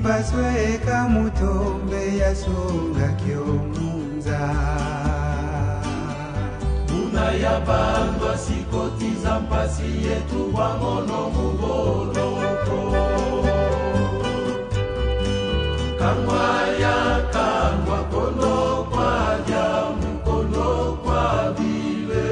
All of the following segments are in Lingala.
basweka mutombe yasunga kyomunza Una ya bandwa sikoti za mpasi yetu wangono mugoloko Kangwa ya kangwa kono kwa jamu kono kwa vile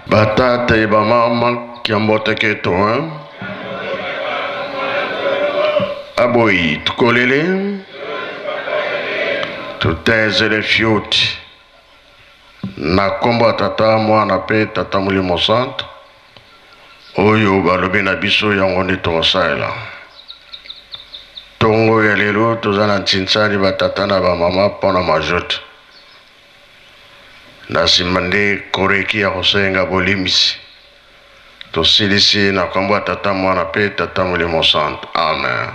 Batata et mama kiambote keto Aboyi tukolele tuteze le fioti na komba tata mwana pe tata mulimo santo oyo balobi na biso yango nde tokosala tongo ya lelo toza na ntinsali batata na bamama mpona majote na nsima nde koreki ya kosenga bolimbisi tosilisi na kombo ya tata mwana pe tata mulimo santo amen.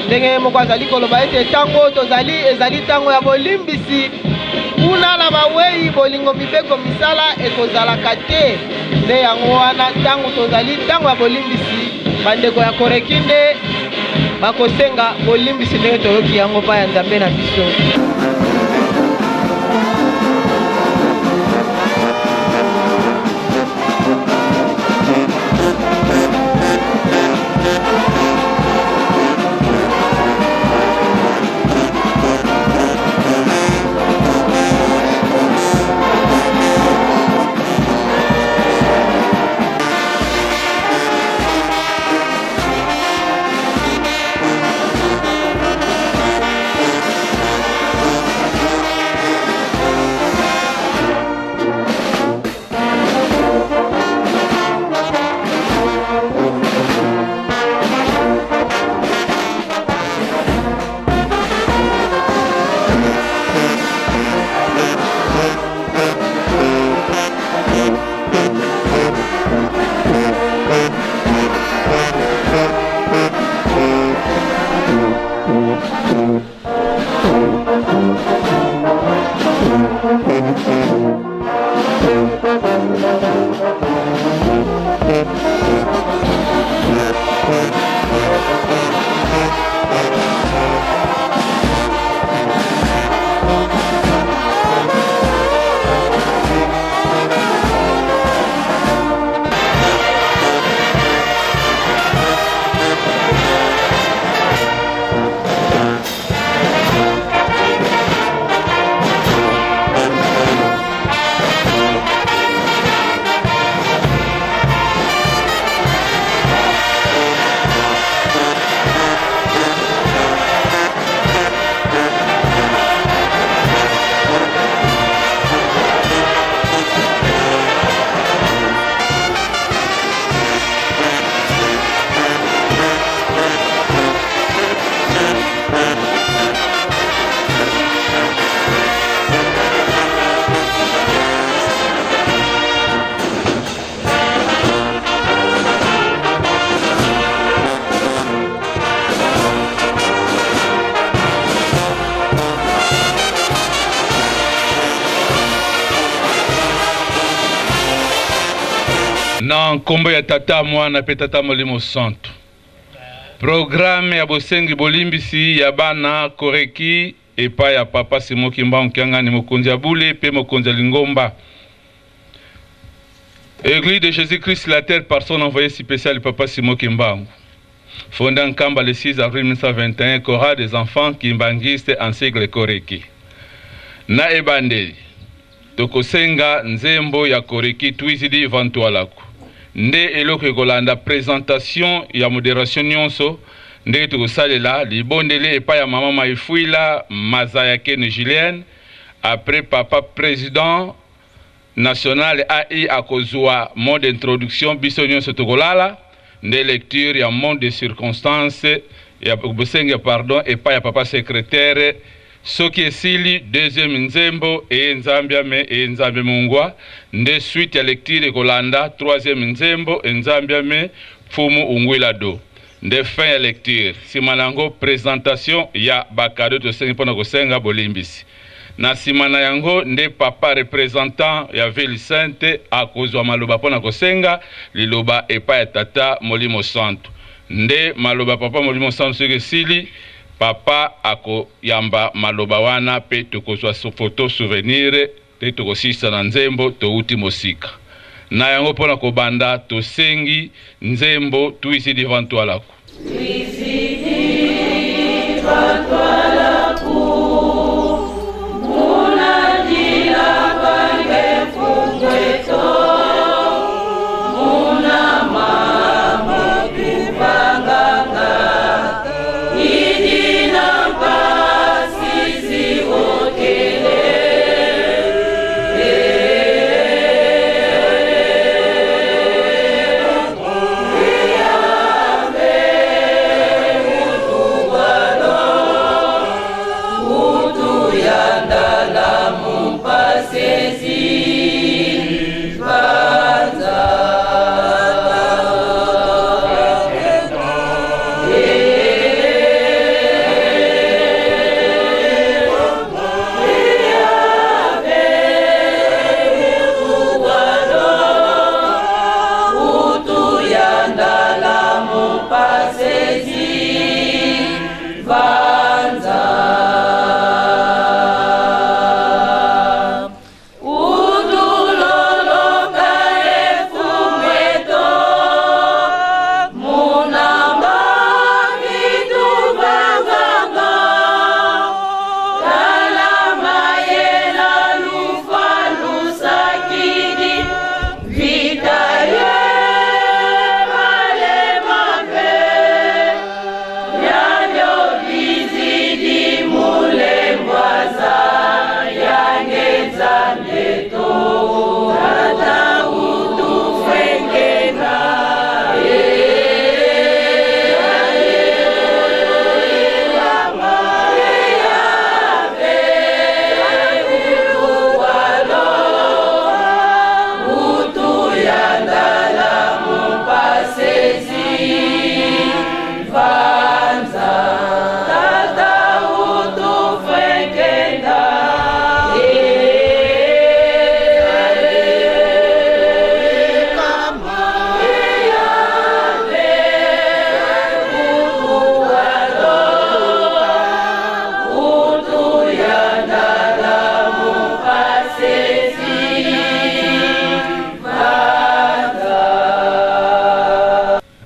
Ndenge moko azali koloba ete tango tozali ezali tango ya bolimbisi kuna na mawei bolingo mibeko misala ekozalaka te nde yango wana tango tozali tango ya bolimbisi bandeko ya koreki nde bakosenga bolimbisi ndenge toyoki yango pa ya nzambe na biso. na nkombo ya tata mwana pe tata molimo santo. Programme ya bosengi bolimbisi ya bana koreki epa ya papa Simoki Mbangu Kiangani mokonzi ya bule pe mokonzi ya lingomba. Église de Jésus-Christ la terre par son envoyé spécial papa Simoki Mbangu. Fondé en Kamba le 6 avril 1921, Chorale des enfants kimbangistes en sigle koreki. Na ebandeli tokosenga nzembo ya koreki tuizidi vantualaku. Nde eloko ekolanda présentation ya modération nyonso nde tokosalela libondele epa ya mama Maifuila Mazaya Kene Julienne après papa président national AI akozwa mot d'introduction biso nyonso tokolala nde lecture ya mot de circonstance ya bosenga pardon epa ya papa secrétaire soki esili deuxième nzembo nzambiame nzambe mungwa nde suite ya lecture ekolanda troisième nzembo nzambiame fumu ungwila do nde fin ya lecture simanango présentation ya bakado tosengi mpona kosenga bolimbisi na simana yango nde papa représentant ya ville sainte akozwa maloba mpona kosenga liloba epa ya tata molimo santo nde maloba papa molimo santo soki esili papa ako yamba maloba wana pe tokozwa photo souvenir te tokosisa na nzembo touti mosika na yango mpona kobanda tosengi nzembo tuisidi vantualaku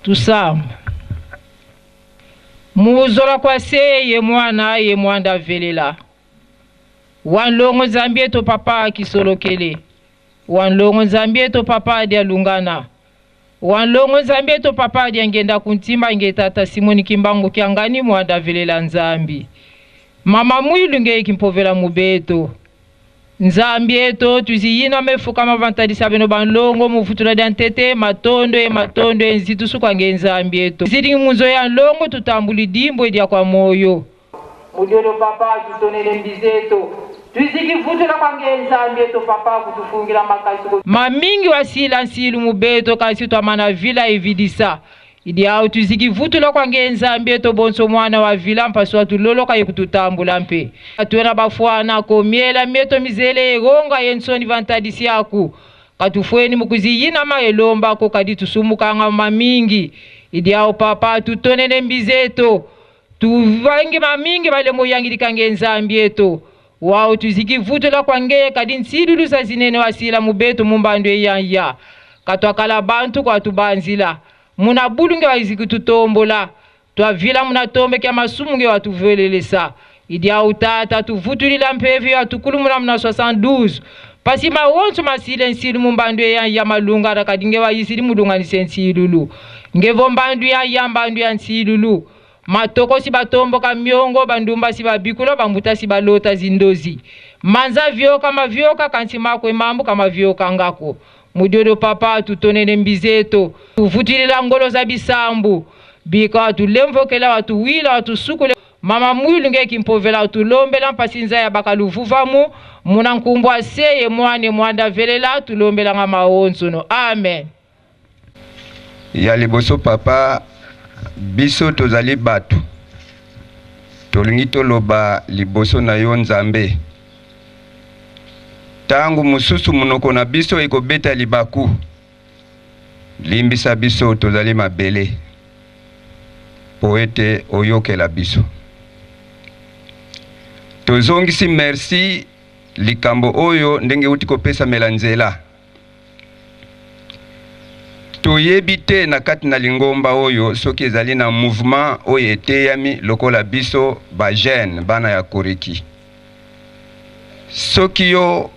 tusamba muzola kwa seye mwana ye mwanda velela wanlongo zambie to papa kisolokele wanlongo zambie to papa dia lungana wanlongo zambie to papa dia ngenda kuntimba ngetata Simoni Kimbangu Kiangani mwanda velela nzambi mama mwilu nge kimpovela mubeto nzambi eto tuziyina mefuka mavantadisa beno banlongo mufutula dantete matondo nzitu suka nge nzambi eto zidi munzo ya nlongo tutambuli dimbo edia kwa moyo mudiolo papa tutonele mbizeto tuziki futula kwa nge nzambi eto papa kutufungira makasi mamingi wasila nsilu mubeto kasi twamana vila evidisa idi au tuziki vutula kwa nge nzambi eto bonso mwana wa vila mpaswa tuloloka yekututambula mpe atuena bafuana komiela mieto mizele egonga yensoni vantadisi yaku katufweni mukuziyina maelomba ko kadi tusumukanga mamingi idi ao papa tutonene mbizeto tuvangi mamingi vale moyangidikange nzambi eto wao tuzikivutula kwange kadi nsidulu sa zinene wasila mubeto mumbandu eyanya katwakala bantu kwa tubanzila muna bulunge wazikitutombola twavila muna tombe kya masumunge watuvelelesa idi au tata tuvutulila mpevi watukulumula muna 72 pasi mawonso masile nsilu mumbandu ya malunga rakadinge wayisili mulunganise nsilulu ngevo mbandu ya mbandu ya nsilulu matoko si batombo kamyongo bandumba si babikulo bambuta si balota zindozi manza vyoka mavyoka kansi makwe mambu kama vyoka ngako mudiodo papa tutonene mbizeto tuvutilila ngolo za bisambu bika watulemvokela watuwila watusukule mama mwilu ngeki mpovela watulombela mpasinza ya bakaluvuvamu muna nkumbwa seye mwane mwanda velela tulombela nga maonsono amen. Ya liboso papa biso tozali batu tolingi toloba liboso na yo nzambe tangu mususu munoko na biso ekobeta libaku limbisa biso tozali mabele poete oyokela biso tozongisi merci likambo oyo ndenge uti kopesa melanzela toyebi te na kati na lingomba oyo soki ezali na mouvement oyo eteyami lokola biso ba jeune bana ya koreki soki yo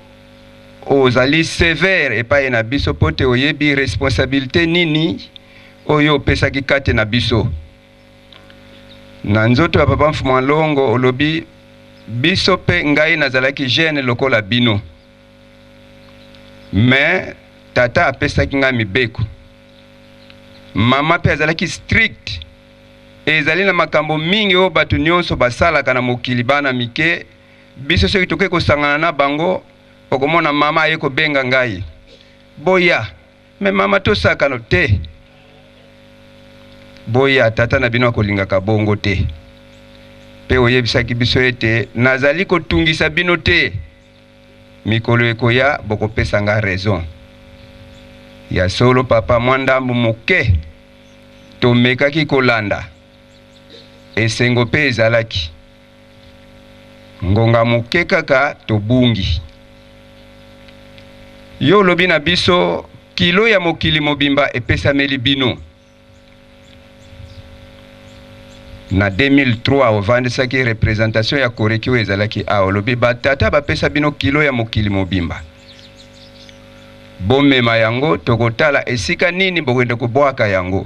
ozali sévère epai na biso pote oyebi responsabilité nini oyo opesaki kati na biso na nzoto ya papa Mfuma Longo olobi biso pe ngai nazalaki jeune lokola bino mais tata apesaki nga mibeko mama pe azalaki strict ezali na makambo mingi o batu nyonso basalaka na mokili bana mike biso soki toke kosangana na bango okomona mama ayeko benga ngai boya me mama tosakano te boya tata na bino akolingaka bongo te pe oyebisaki biso ete nazali kotungisa bino te mikolo ekoya bokopesa nga raison ya solo papa mwandambu moke tomekaki kolanda esengo pe ezalaki ngonga moke kaka tobungi yo lobi na biso kilo ya mokili mobimba epesameli bino na 2003 ovandisaki représentation ya koreki oyo ezalaki awa lobi batata bapesa bino kilo ya mokili mobimba bomema yango tokotala esika nini bokende kobwaka yango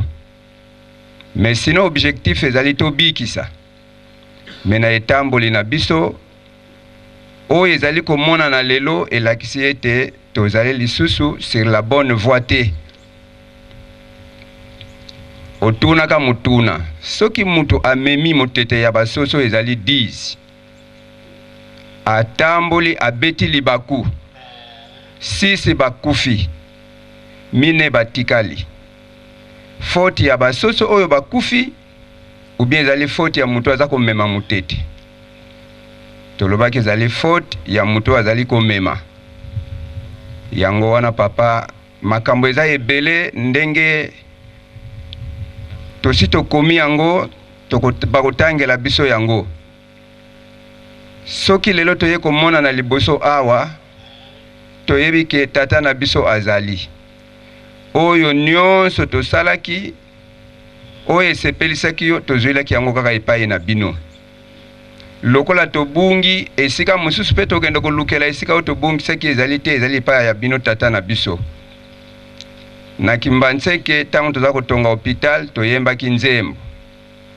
mais sinon objectif ezali tobikisa me na etamboli na biso oyo ezali komona na lelo elakisi ete tozali lisusu sur la bonne voie te otunaka mutuna soki mutu amemi motete ya basoso ezali 10 atamboli abeti libaku 6 bakufi mine batikali faute ya basoso oyo bakufi ou bien ezali faute ya mutu aza komema motete tolobaki ezali faute ya mutu azali komema yango wana papa makambo eza ebele ndenge tosi tokomi yango bakotangela biso yango soki lelo toye komona na liboso awa toyebi ke tata na biso azali oyo nyonso tosalaki oyo esepelisaki yo tozwelaki yango kaka epai na bino lokola tobungi esika mosusu pe tokende kolukela esika oyo tobungisaki ezali te ezali epai ya bino tata na biso na Kimbanseke tango toza kotonga hôpital toyembaki nzembo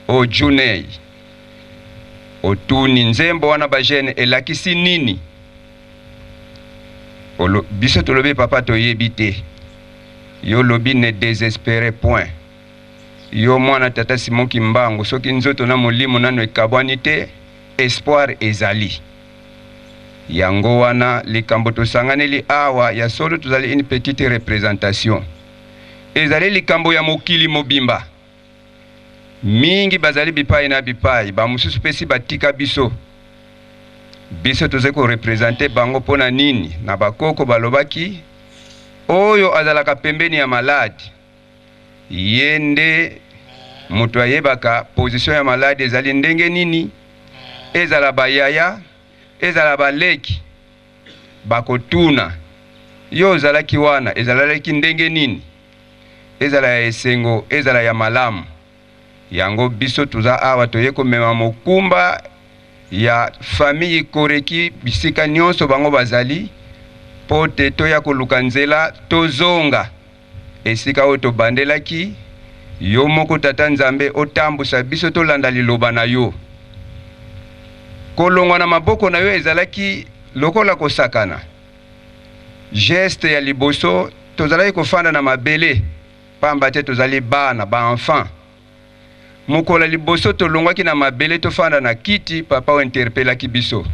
o junei otuni nzembo wana ba jeune elakisi nini biso tolobi papa toyebi te yo lobi ne désespérez point yo mwana tata Simon Kimbangu soki nzoto na molimo nano ekabwani te espoir ezali yango wana likambo tosanganeli awa ya solo tozali une petite représentation ezali likambo ya mokili mobimba mingi bazali bipai na bipai ba mususu pesi batika biso biso toze ko représenter bango pona nini na bakoko balobaki oyo azalaka pembeni ya malade ye nde moto ayebaka position ya malade ezali ndenge nini, ezala bayaya ezala baleki bakotuna yo ozalaki wana ezalaki ndenge nini, ezala ya esengo ezala ya malamu. Yango biso tuza awa toye komema mokumba ya famille Koreki bisika nyonso bango bazali po te toya koluka nzela tozonga esika oyo tobandelaki yo moko tata Nzambe otambusa biso tolanda liloba na yo. Kolongwa na maboko na yo ezalaki lokola kosakana. Geste ya liboso tozalaki kofanda na mabele pamba te tozali bana ba enfant. Mokola liboso tolongwaki na mabele tofanda na kiti papa o interpelaki biso.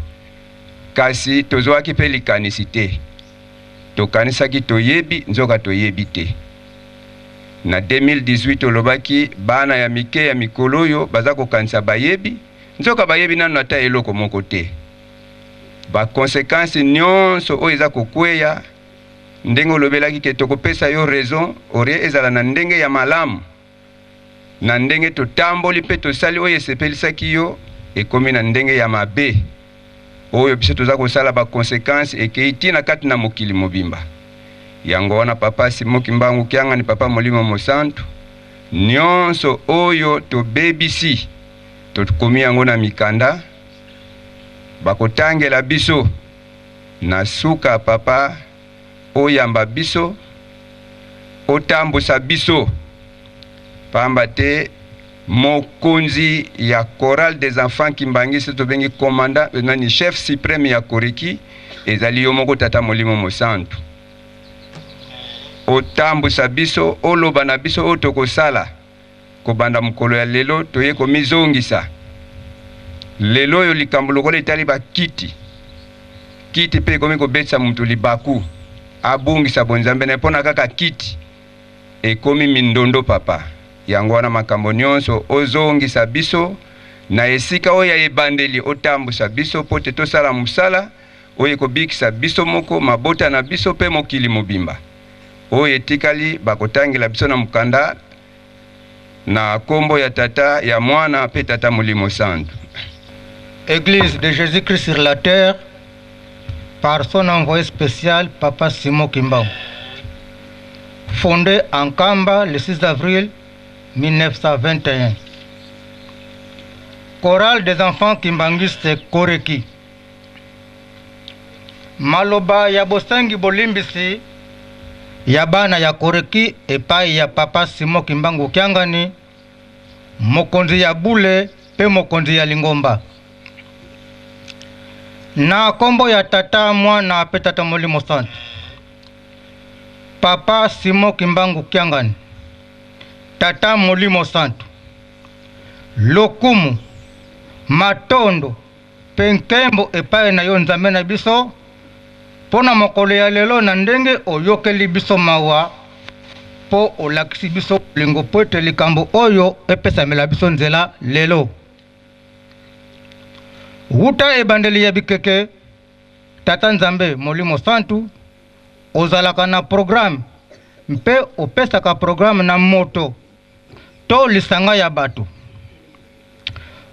Kasi tozwaki pe likanisi te. Tokanisaki toyebi nzoka toyebi te. Na 2018 tolobaki bana ya mike ya mikolo oyo baza kokanisa bayebi nzoka bayebi nanu ata eloko moko te. Ba conséquences nyonso oyo eza kokweya ndenge olobelaki ke tokopesa yo raison orie ezala na ndenge ya malamu na ndenge totamboli mpe tosali oyo esepelisaki yo ekomi na ndenge ya mabe oyo biso toza kosala ba conséquences ekei tina kati na mokili mobimba. Yango wana papa Simoki Mbangu Kyanga ni papa Molimo Mosantu nyonso oyo tobebisi tokomi yango na mikanda bakotangela biso na suka papa oyamba biso otambusa biso pamba te mokonzi ya chorale des enfants Kimbangisi tobengi commandant nani chef suprême ya Koreki ezali yo moko tata Molimo Mosantu. Otambusa biso oloba na biso oyo tokosala kobanda mokolo ya lelo toye komizongisa lelo oyo likambo lokola etali bakiti kiti pe ekomi kobetisa mutu libaku abungisa bonzambe na mpona kaka kiti ekomi mindondo papa. Yango wana makambo nyonso ozongisa biso na esika oyo ya ebandeli otambusa biso po te tosala musala oyo ekobikisa biso moko mabota na biso pe mokili mobimba oyo etikali bakotangela biso na mukanda na kombo ya tata ya mwana pe tata Molimo Santu. Église de Jésus-Christ sur la terre par son envoyé spécial Papa Simoki Mbangu, fondée en Kamba le 6 avril 1921. Chorale des enfants Kimbangistes Koreki. Maloba ya bosangi bolimbisi ya bana ya Koreki epai ya Papa Simoki Mbangu Kyanga ni mokonzi ya bule pe mokonzi ya lingomba. Na kombo ya tata mwana pe tata Molimo Santu. Papa Simoki Mbangu Kyanga ni tata Molimo Santu. Lokumu matondo pe nkembo epai na yo Nzambe na biso pona mokolo ya lelo na ndenge oyokeli biso mawa po olakisi biso lingo po ete likambo oyo epesamela biso nzela lelo. Wuta ebandeli ya bikeke tata Nzambe Molimo Santu ozalaka na programme mpe opesaka programme na moto to lisanga ya bato.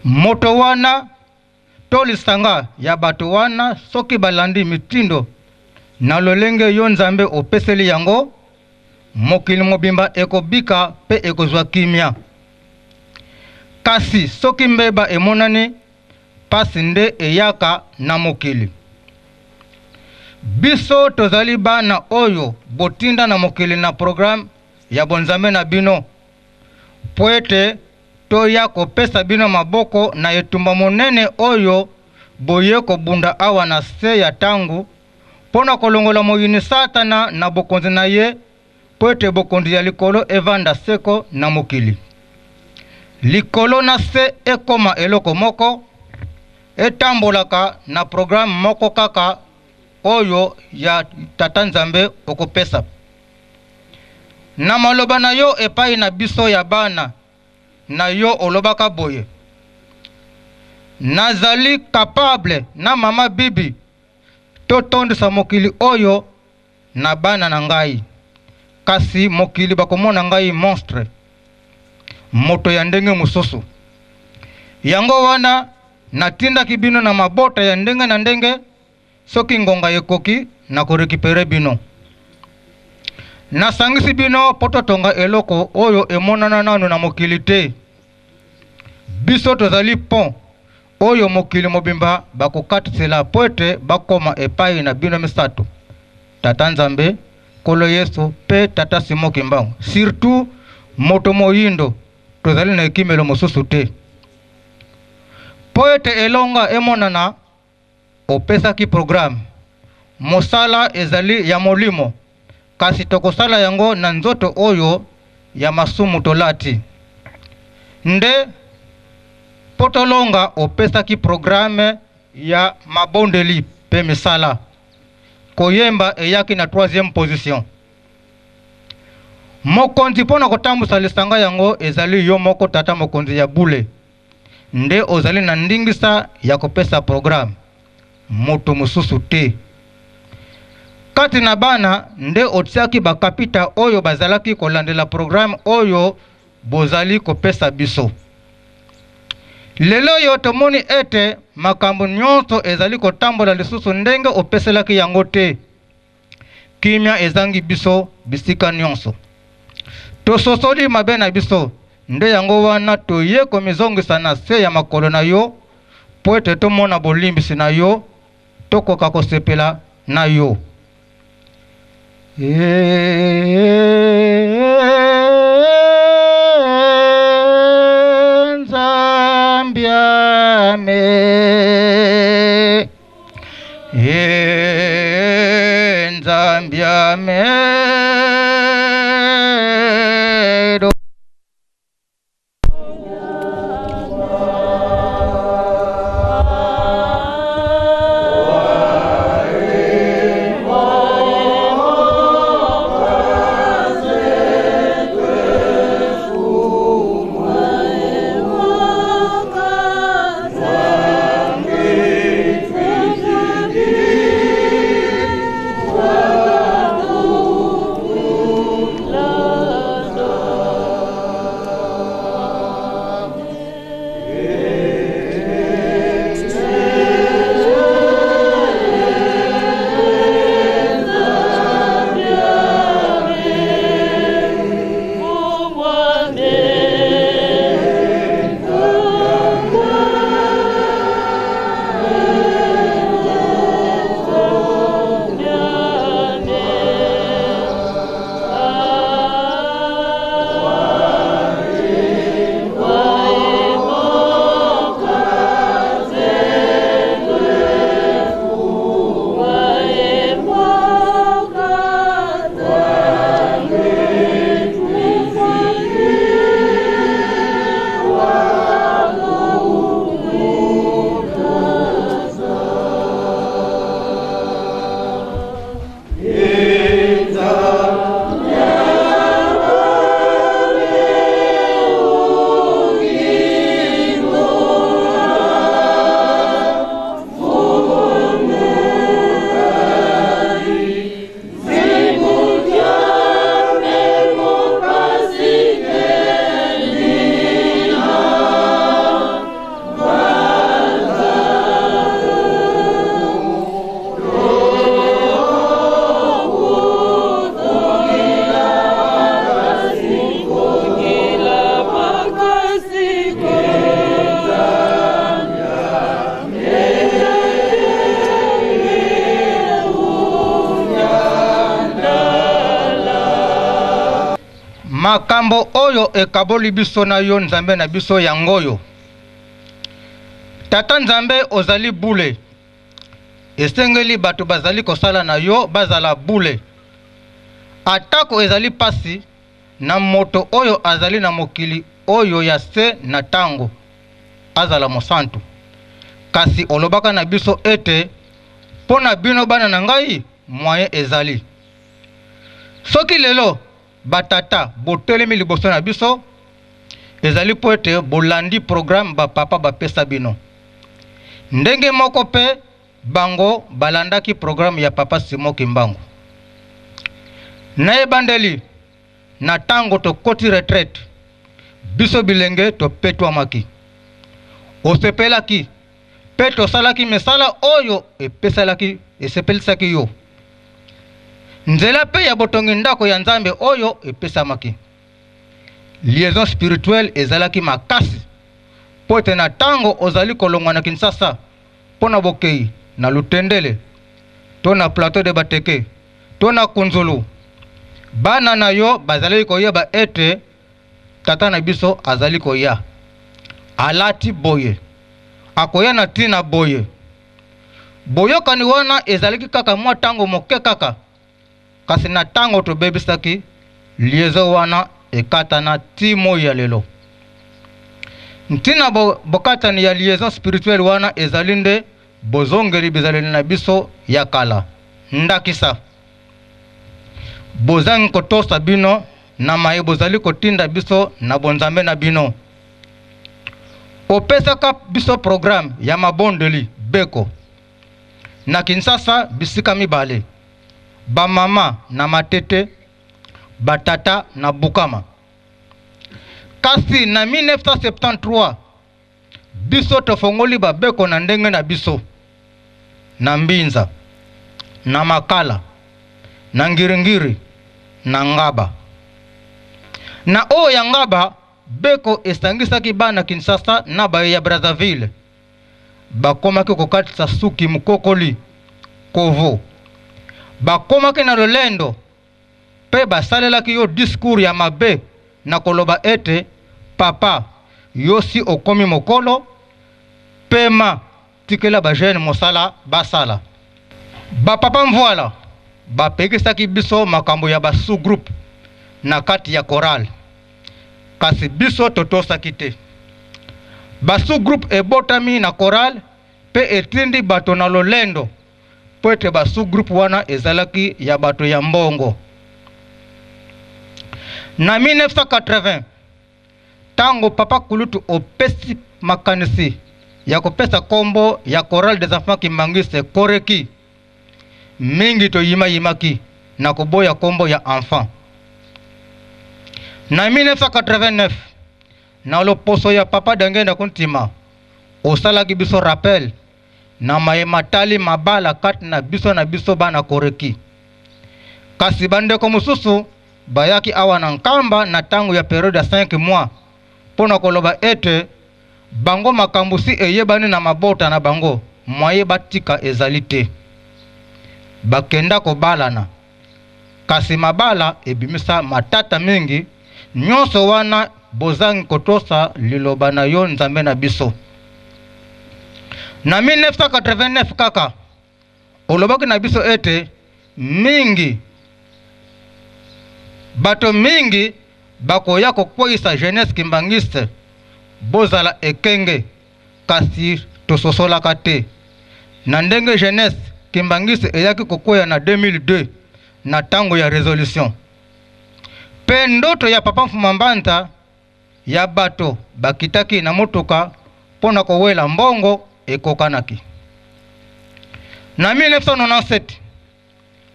Moto wana to lisanga ya bato wana soki balandi mitindo na lolenge yo Nzambe opeseli yango mokili mobimba ekobika pe ekozwa kimia. Kasi soki mbeba emonani pasi nde eyaka na mokili. Biso tozali bana oyo botinda na mokili na programme ya bonzambe na bino poete toya kopesa bino maboko na etumba monene oyo boye kobunda awa na se ya tangu pona kolongola moyini Satana na bokonzi na ye poete bokonzi ya likolo evanda seko na mokili. Likolo na se ekoma eloko moko etambolaka na programme moko kaka oyo ya tata Nzambe okopesa. Na maloba na yo epai na biso ya bana na yo olobaka boye. Nazali capable na mama bibi totondisa mokili oyo na bana na ngai. kasi mokili bakomona ngai monstre, moto ya ndenge mosusu. Yango wana natindaki bino na mabota ya ndenge na ndenge, soki ngonga ekoki na korekipere bino. Nasangisi bino poto tonga eloko oyo emonana nanu na mokili te. Biso tozali pont oyo mokili mobimba bakokatisela po ete bakoma epai na bino misato: Tata Nzambe, Kolo Yesu pe Tata Simoki Mbangu. Surtout moto moyindo tozali na ekimelo mosusu te. Po ete elonga emonana opesaki programme. Mosala ezali ya molimo, kasi tokosala yango na nzoto oyo ya masumu tolati. Nde potolonga opesaki programme ya mabondeli pe misala. Koyemba eyaki na 3e position. Mokonzi pona kotambusa lisanga yango ezali yo moko tata mokonzi ya bule. Nde ozali na ndingisa ya kopesa programme, moto mosusu te. Kati na bana nde otiaki bakapita oyo bazalaki kolandela programme oyo bozali kopesa biso. Lelo yo tomoni ete makambo nyonso ezali kotambola lisusu ndenge opeselaki yango te. Kimia ezangi biso bisika nyonso. Tososoli mabe na biso, nde yango wana toye komizongisa na se ya makolo na yo, po ete tomona bolimbisi na yo, tokoka kosepela na yo. Nzambiame, Nzambiame. Makambo oyo ekaboli biso na yo Nzambe na biso yangoyo. Tata Nzambe ozali bule. Esengeli bato bazali kosala na yo bazala bule. Atako ezali pasi na moto oyo azali na mokili oyo ya se na tango azala mosantu. Kasi olobaka na biso ete pona bino bana na ngai moyen ezali. Soki lelo batata botelemi liboso na biso ezali po ete bolandi programme bapapa bapesa bino. Ndenge moko pe bango balandaki programme ya Papa Simoki Mbangu. Na ebandeli na tango tokoti retraite biso bilenge topetwamaki osepelaki mpe tosalaki misala oyo esepelisaki yo nzela mpe ya botongi ndako ya nzambe oyo epesamaki liaison spirituelle ezalaki makasi mpo ete na ntango ozali kolongwa na Kinshasa mpo na bokei na Lutendele to na plateau de Bateke to na Kunzulu bana na yo bazali koyeba ete tata na biso azali koya alati boye akoya na tina boye boyokani wana ezalaki kaka mwa ntango moke kaka kasi na ntango tobebisaki liaison wana ekatana ti moi ya lelo ntina bokatani ya liaison spirituelle wana ezali nde bozongeli bizaleli na biso ya kala ndakisa bozangi kotosa bino na maye bozali kotinda biso na bonzambe na bino opesaka biso programme ya mabondeli beko na Kinshasa bisika mibale bamama na Matete batata na Bukama kasi na 1973 biso tofongoli babeko na ndenge na biso na Mbinza na Makala na Ngiringiri na Ngaba na oyo ya Ngaba beko esangisaki bana Kinshasa na baye ya Brazzaville bakomaki kokatisa suki mukokoli kovo bakomaki na lolendo mpe basalelaki yo discours ya mabe na koloba ete papa yo si okomi mokolo pema tikela bajene mosala basala bapapa mvoila bapekisaki biso makambo ya basous-groupe na kati ya chorale kasi biso totosaki te basous-groupe ebotami na chorale mpe etindi bato na lolendo mpo ete basous-groupe wana ezalaki ya bato ya mbongo na 1980 tango papa Kulutu opesi makanisi ya kopesa kombo ya chorale des enfants Kimbangiste koreki mingi to yimaki na koboya kombo ya enfant na 1989 na loposo ya papa Dangenda Kuntima osalaki biso rappel na mayematali mabala kati na biso bana koreki kasi bandeko mosusu bayaki awa na nkamba na tango ya periode ya 5 mois pona koloba ete bango makambo si eyebani na mabota na bango mwaye batika ezali te bakenda kobalana kasi mabala ebimisa matata mingi nyonso wana bozangi kotosa liloba na yo nzambe na biso na 1989 kaka olobaki na biso ete mingi bato mingi bakoya kokweyisa jeunesse Kimbangiste bozala ekenge kasi tososolaka te na ndenge jeunesse Kimbangiste eyaki kokweya na 2002 na tango ya resolution pe ndoto ya papa Mfumambanta ya bato bakitaki na motoka pona kowela mbongo ekokanaki na 1997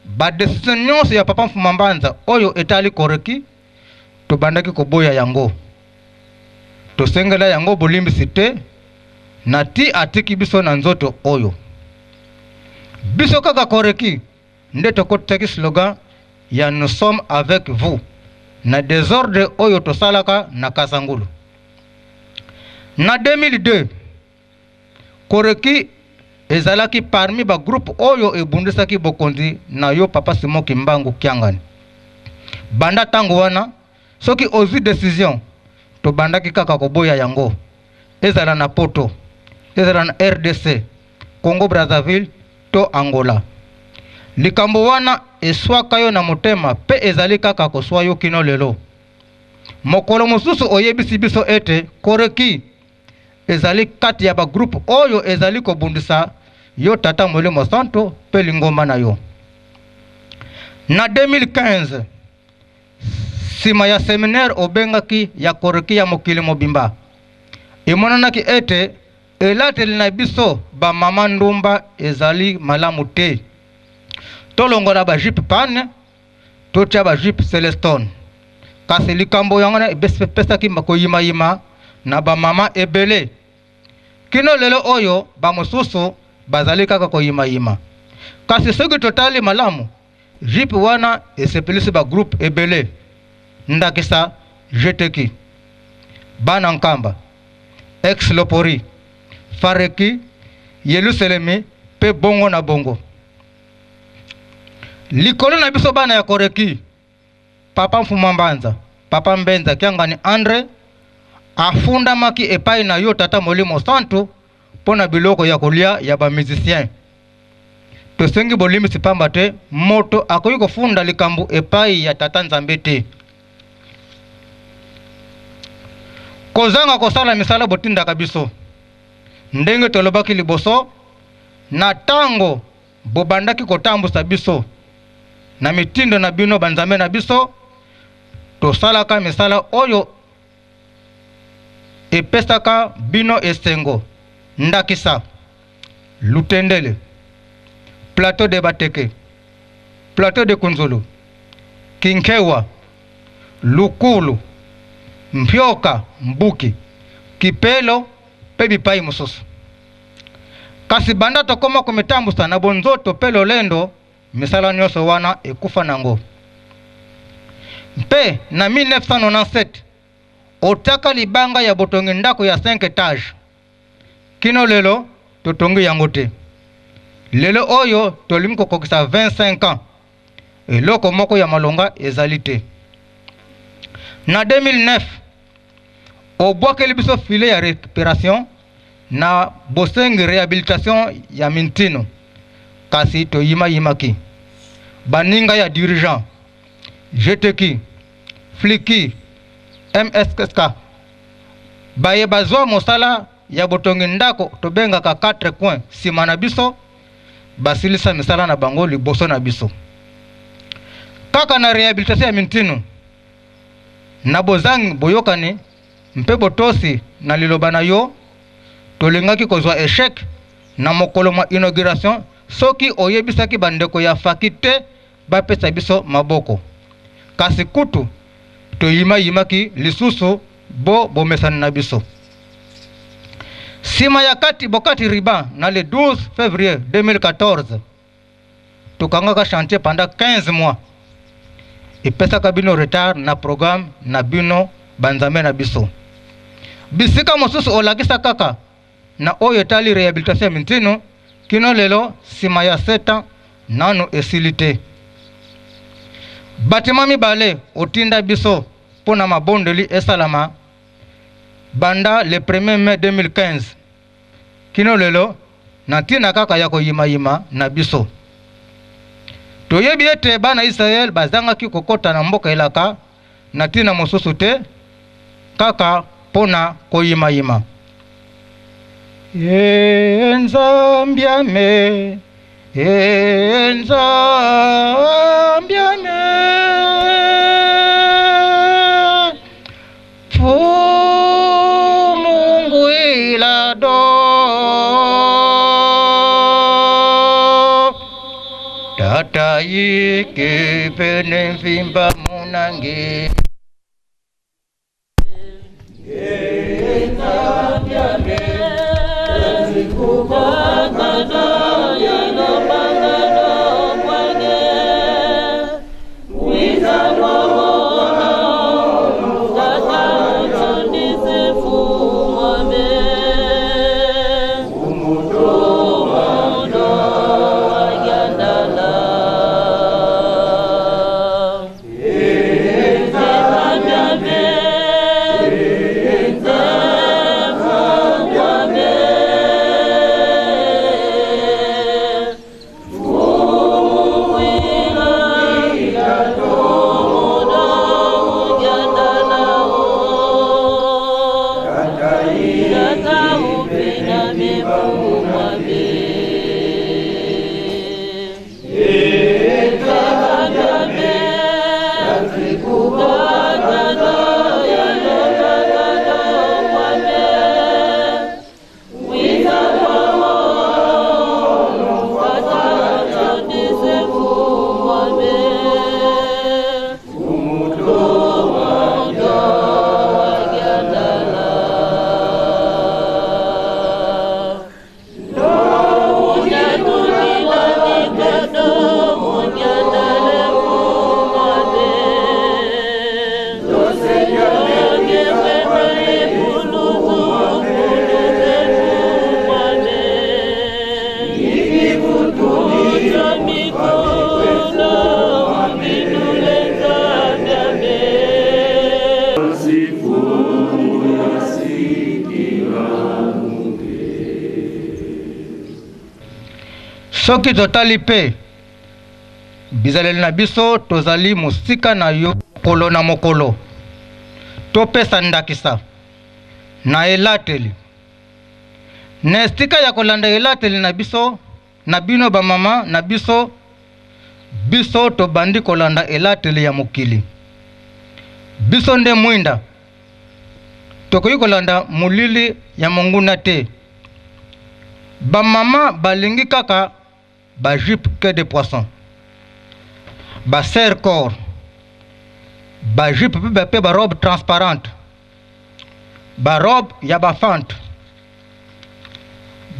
badesizio nyonso ya papa Mfumambanta oyo etali koreki tobandaki koboya yango tosengela yango bolimbisi te na ti atiki biso na nzoto oyo biso kaka koreki nde tokotaki slogan ya nous sommes avec vous na désordre oyo tosalaka na Kasangulu na 2002 koreki ezalaki parmi ba groupe oyo ebundisaki bokonzi na yo papa Simon Kimbangu Kiangani banda tango wana soki ozwi décision to bandaki kaka koboya yango ezala na poto ezala na RDC Congo Brazzaville to Angola likambo wana eswaka yo na motema pe ezali kaka koswa yo kino lelo mokolo mosusu oyebisi biso ete koreki ezali kati ya ba groupe oyo ezali kobundisa yo tata Molimo Santo pe lingomba na yo na 2015 sima ya seminaire obengaki ya koreki ya mokili mobimba emonanaki ete elateli na biso ba mama ndumba ezali malamu te tolongola ba jupe pane totia ba jupe Celestone kasi likambo yango na epesaki koyima na bamama ebele kino lelo oyo bamosusu bazali kaka koyima kasi soki totali malamu jipe wana esepelisi bagroupe ebele ndakisa jeteki bana nkamba ex-lopori fareki yeluselemi pe bongo na bongo likolo na biso bana ya koreki papa mfuma mbanza papa mbenza kiangani Andre afundamaki epai na yo tata molimo santu pona biloko ya kolia ya bamusicien tosengi bolimisi pamba te moto akoki kofunda likambo epai ya tata nzambe te kozanga kosala misala botindaka biso ndenge tolobaki liboso na tango bobandaki kotambusa biso na mitindo na bino banzambe na biso tosalaka misala oyo epesaka bino esengo ndakisa lutendele plateau de bateke plateau de kunzulu kinkewa lukulu mpyoka mbuki kipelo pe bipai mosusu kasi banda tokoma komitambusa na bonzoto pe lolendo misala nyonso wana ekufa nango mpe na 1997 otaka libanga ya botongi ndako ya 5 etage kino lelo totongi yango te lelo oyo tolimi kokokisa 25 ans eloko moko ya malonga ezali te na 2009 obwakeli biso file ya récupération na bosengi réhabilitation ya mintino kasi toyima-yimaki baninga ya dirigeant jeteki fliki msk baye bazwa mosala ya botongi ndako tobengaka 4 coin nsima na biso basilisa misala na bango liboso na biso kaka na réhabilitation ya mintino na bozangi boyokani mpe botosi na liloba na yo tolingaki kozwa échec na mokolo mwa inauguration soki oyebisaki bandeko ya faki te bapesa biso maboko kasi kutu toyima-yimaki lisusu bomesani na biso sima ya bokati riba na le 12 février 2014 tokangaka chantier pendant 15 mois epesaka bino retard na programme na bino banzambe na biso bisika mosusu olakisa kaka na oyo etali réhabilitation ya mintino kino lelo sima ya 7 ans nano esili te batima mibale otinda biso mpona mabondeli esalama banda le 1er mai 2015 kino lelo na ntina kaka ya koyima-yima na biso toyebi ete bana Israel bazangaki kokota na mboka elaka na ntina mosusu te kaka mpona koyima-yima enzambiame Mungu ilado tata yike pene mfimba munange Eza soki totali mpe bizaleli na biso tozali mosika na yo mokolo na mokolo topesa ndakisa na elateli na esika ya kolanda elateli na biso na bino bamama na biso tobandi kolanda elateli ya mokili biso nde mwinda tokoki kolanda molili ya monguna te bamama balingi kaka bajupe que de poisson baser corps bajupe mpe barobe transparente barobe ya bafante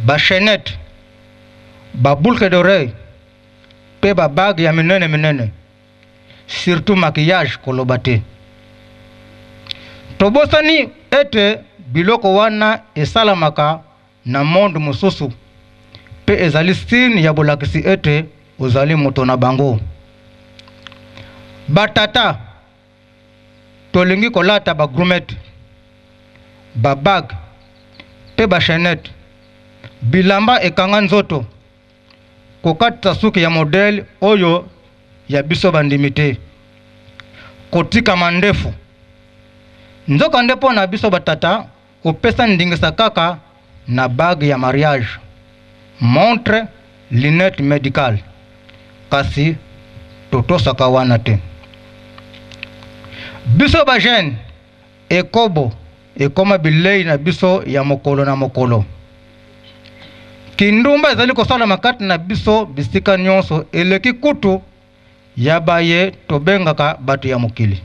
bachenette baboulke d'oreille mpe babague ya minene minene surtout maquillage koloba te tobosani ete biloko wana esalamaka na monde mosusu mpe ezali signe ya bolakisi ete ozali moto na bango batata tolingi kolata bagrumete babague mpe bachenette bilamba ekanga nzoto kokatisa suki ya modele oyo ya biso bandimi te kotikama ndefu nzoka nde mpo na biso batata kopesa ndingisa kaka na bague ya mariage montre lunette médicale kasi totosaka wana te biso bajene ekobo ekoma bilei na biso ya mokolo na mokolo kindumba ezali kosalama kati na biso bisika nyonso eleki kutu ya baye tobengaka bato ya mokili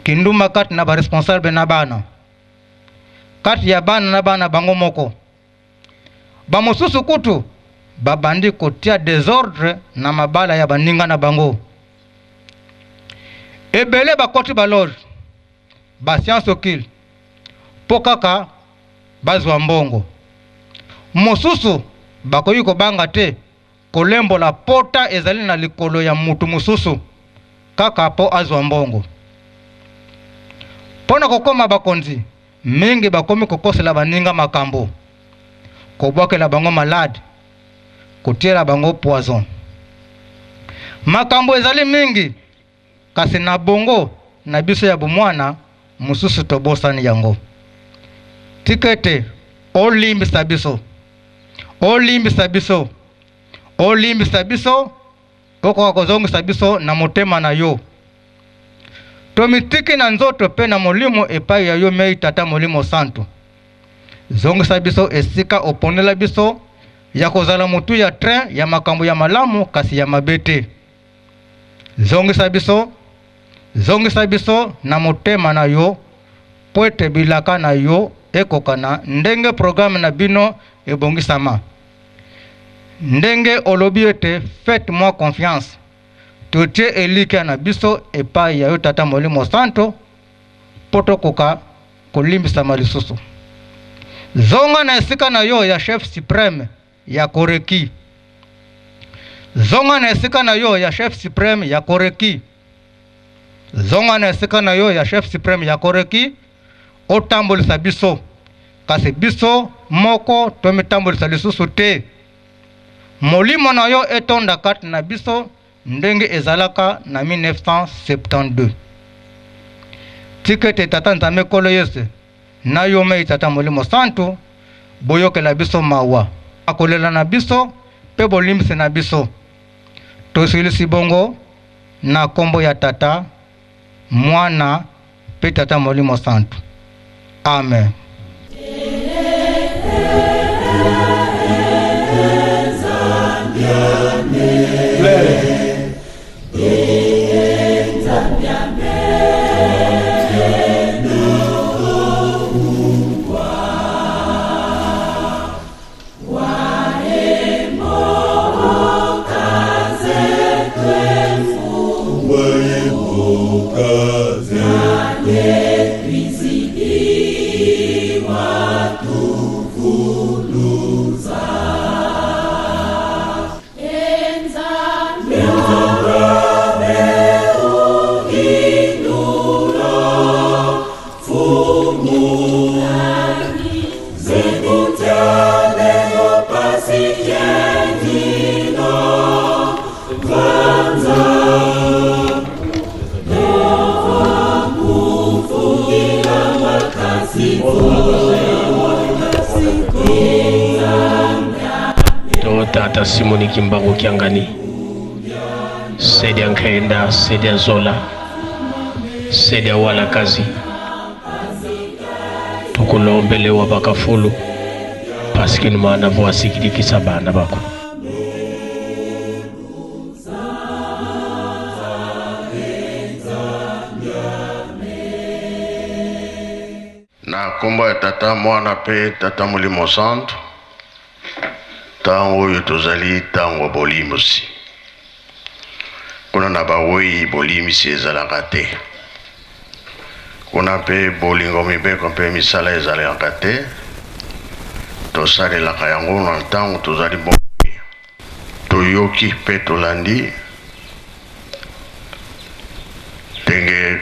kindumba kati na baresponsable na bana kati ya bana na bana bango moko bamosusu kutu babandi kotia désordre na mabala ya baninga na bango ebele bakoti baloge basianse okile mpo kaka bazwa mbongo mosusu bakoki kobanga te kolembola pota ezali na likolo ya mutu mosusu kaka po azwa mbongo mpona kokoma bakonzi mingi bakomi kokosela baninga makambo kobwakela bango malade kotiela bango poison makambo ezali mingi kasi na bongo na biso ya bomwana mosusu tobosani yango tikete olimbisa biso olimbisa biso okoka kozongisa biso na motema na yo tomitiki na nzoto mpe na molimo epai ya yo mei tata molimo santu zongisa biso esika opondela biso ya kozala motu ya train ya makambo ya malamu kasi ya mabe te zongisa biso na motema na yo po ete bilaka na yo ekoka na ndenge programe na bino ebongisama ndenge olobi ete faites-moi confiance totie elika na biso epai ya yo tata molimo santo po tokoka kolimbisama lisusu zonga na esika na yo ya chef supreme ya koreki zonga na esika na yo ya chef supreme ya koreki zonga na esika na yo ya chef supreme ya koreki otambolisa biso kasi biso moko tomitambolisa lisusu te molimo na yo etonda kati na biso ndenge ezalaka na 1972 tikete tata nzambe kolo yesu na yo mei tata molimo santu boyokela biso mawa akolela na biso mpe bolimbisi na biso tosilisi bongo na kombo ya tata mwana mpe tata molimo santu amen. Enza to tata Simoni Kimbangu Kiangani Sede Nkaenda Sede Zola Sede Wala Kazi tukulombele wa bakafulu paskini maana vwa sikidikisa bana bako na kombo ya tata mwana pe tata Molimo Santo tango oyo tozali tango bolimisi kuna na bawei bolimisi ezalaka te kuna mpe bolingo mibeko mpe misala ezalaka te tosalelaka yango na ntango tozali bomoi toyoki mpe tolandi ndenge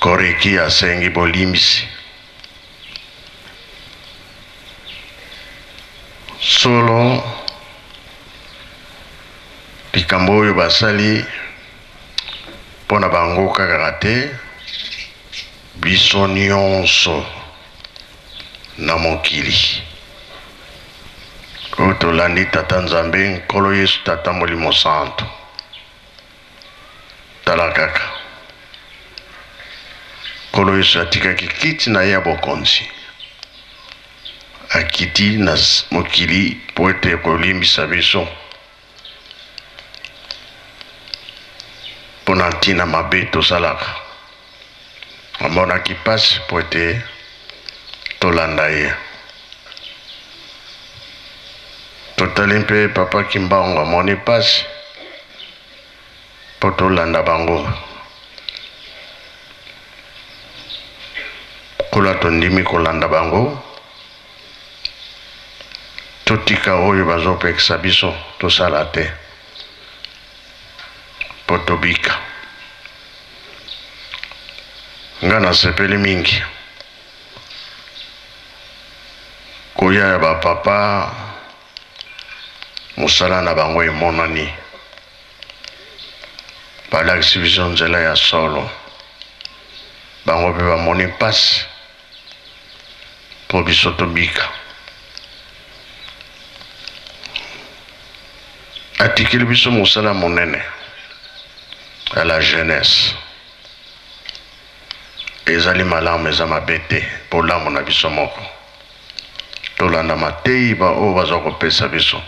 koreki asengi bolimisi solo likambo oyo basali mpona bango kaka te biso nyonso na mokili oyo tolandi tata Nzambe Nkolo Yesu tata Molimo Santo tala kaka Nkolo Yesu atikaki kiti na ye ya bokonzi akiti na mokili po ete kolimbisa biso mpona ntina mabe tosalaka amonaki pasi po ete tolanda ye totali mpe papa Kimbangu amoni pasi po tolanda bango kula tondimi kolanda bango totika oyo bazopekisa biso tosala te po tobika nga nasepeli mingi koya ya bapapa mosala na bango emonani balakisi biso nzela ya solo bango mpe bamoni mpasi po biso tobika atikeli biso mosala monene à la jeunesse ezali malamu eza mabe te mpo lamu na biso moko tolanda mateyi oyo baza kopesa biso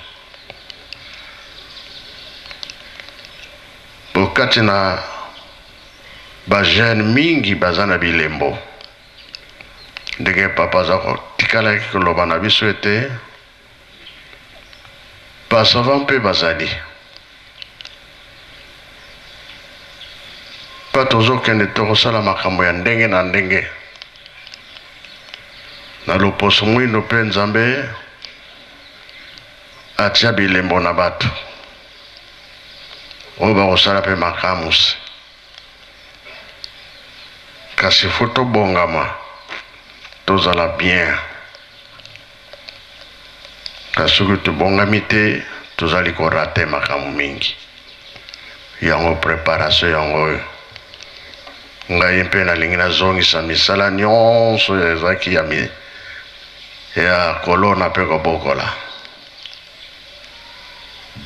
bokati na bajeune mingi baza na bilembo ndenge papa aza kotikalaki koloba na biso ete basavant mpe bazali pa tozokende tokosala makambo ya ndenge na ndenge na loposo mwindo mpe Nzambe atia bilembo na bato oyo bakosala mpe makamusi kasi fo tobongama tozala bien kasi soki tobongami te tozali korate makambo mingi yango préparation yango oyo ngai mpe nalingi nazongisa misala nyonso ezalaki ya kolona mpe kobokola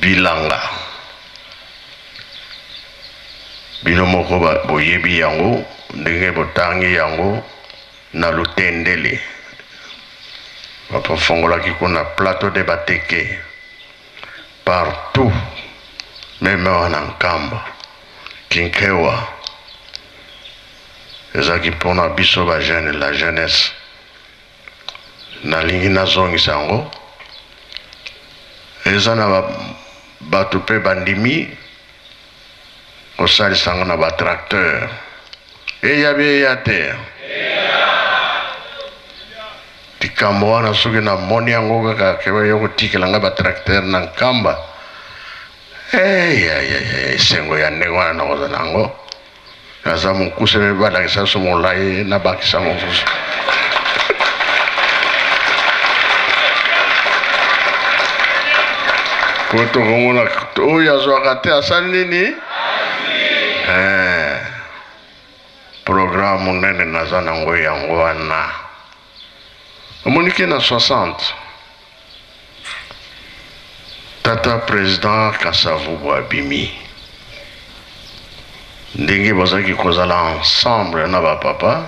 bilanga bino moko boyebi yango ndenge botangi yango na lutendele bapafongolaki kuna plateau de bateke partout meme wana Nkamba Kinkewa ezalaki mpona biso bajeune la jeunesse nalingi nazongisa yango eza na bato mpe bandimi kosalisanga na batracteur eyabi eya te likambo wana soki namoni yango kaka kewa yo kotikelanga batracteur na Nkamba esengo ya ndenge wana nakoza nango naza mokuse mpe balakisa so molai nabakisa mosusu po tokomona oyo azwaka te asali nini programme nga munene naza nango yango wana omoniki na 60 tata président Kasavubu abimi ndenge bazalaki kozala ensemble na bapapa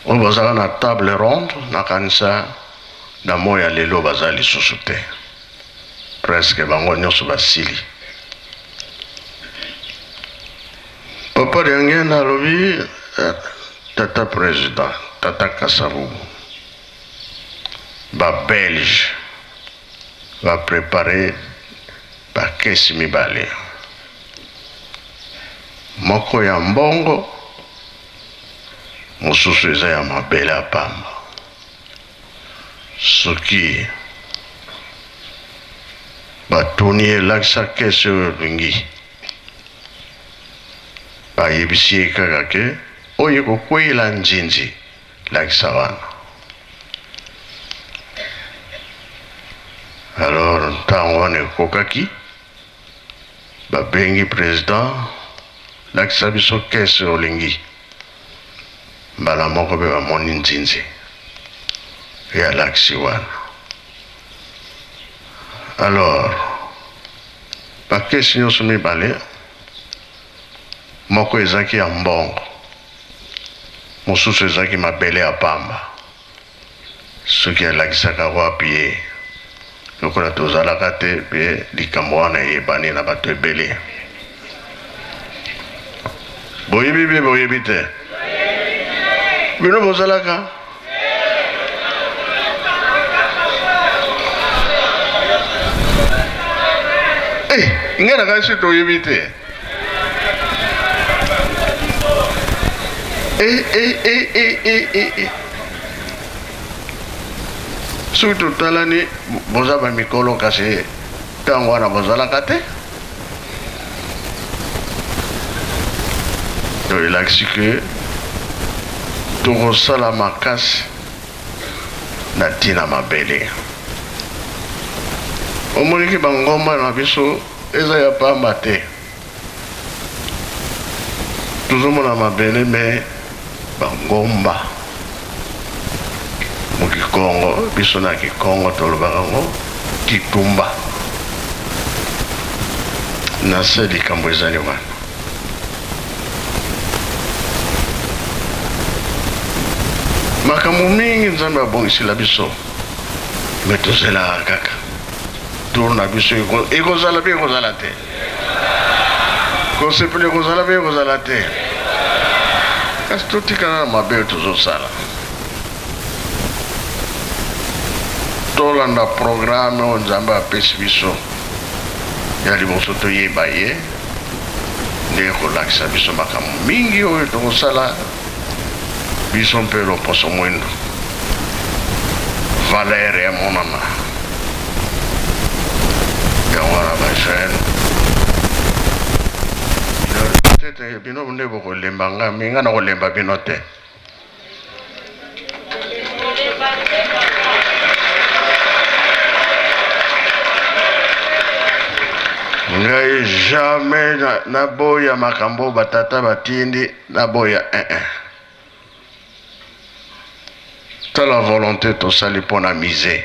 oyo bazala na table ronde na kanisa na moya lelo baza lisusu te presque bango nyonso basili papa Riangien alobi tata président tata Kasavubu ba belge va préparer bakesi mibale moko ya mbongo mosusu eza ya mabele ya pamba soki batuni elakisa kesi oyo elingi bayebisi ye kaka ke oyo ekokweyela nzinzi lakisa wana alors ntango wana ekokaki babengi président lakisa biso kesi olingi mbala moko be bamoni nzinzi ya lakisi wana alors bakesi nyonso mibale moko ezaki ya mbongo mosusu ezaki mabele ya pamba soki alakisaka wapi ye lokola tozalaka te mpe likambo wana eyebani na bato ebele boyebi mpe boyebi te bino bozalaka ngai naka si toyebi te soki totalani boza bamikolo kasi ntango wana bozalaka te to elakisi ke tokosala makasi na ntina mabele omoniki bangomba na biso eza ya pamba te tozomona mabele me bangomba mokikongo biso na kikongo tolobaka ngo kitumba na se likambo ezali wana makambo mingi nzambe abongisela biso me tozelaka kaka tour na biso ekozala mpe ekozala te kosepela ekozala mpe ekozala te kasi totikana na mabe tozosala tolanda programe oyo nzambe apesi biso ya liboso toyeba ye nde kolakisa biso makambo mingi oyo tokosala biso mpe loposo mwindo valere ya monana yango wana bajeune tete bino nde bokolemba nga minga na kolemba bino te ngai jamais naboya makambo batata batindi naboya tala volonté tosali mpona mise